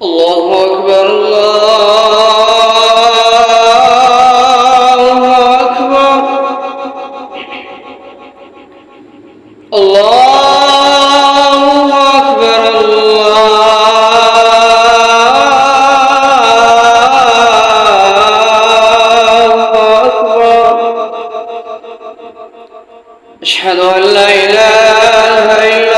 الله أكبر الله أكبر الله أكبر الله أكبر أشهد أن لا إله إلا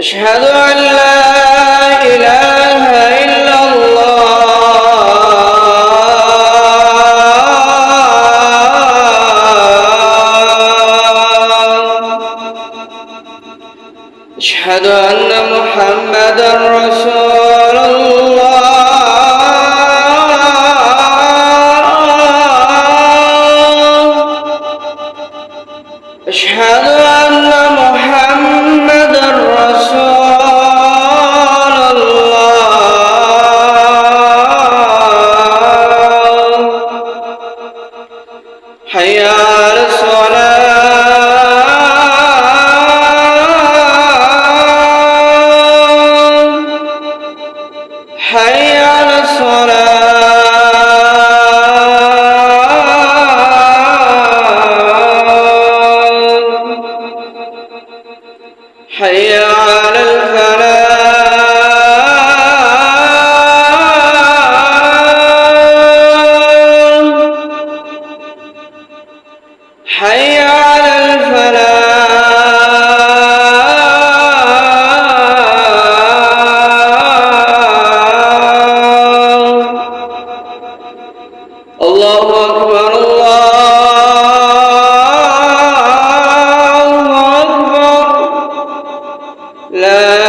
أشهد أن لا إله إلا أشهد أن محمدًا رسول الله أشهد أن محمدًا رسول الله حي على حي على حي على حي على الله أكبر الله أكبر لا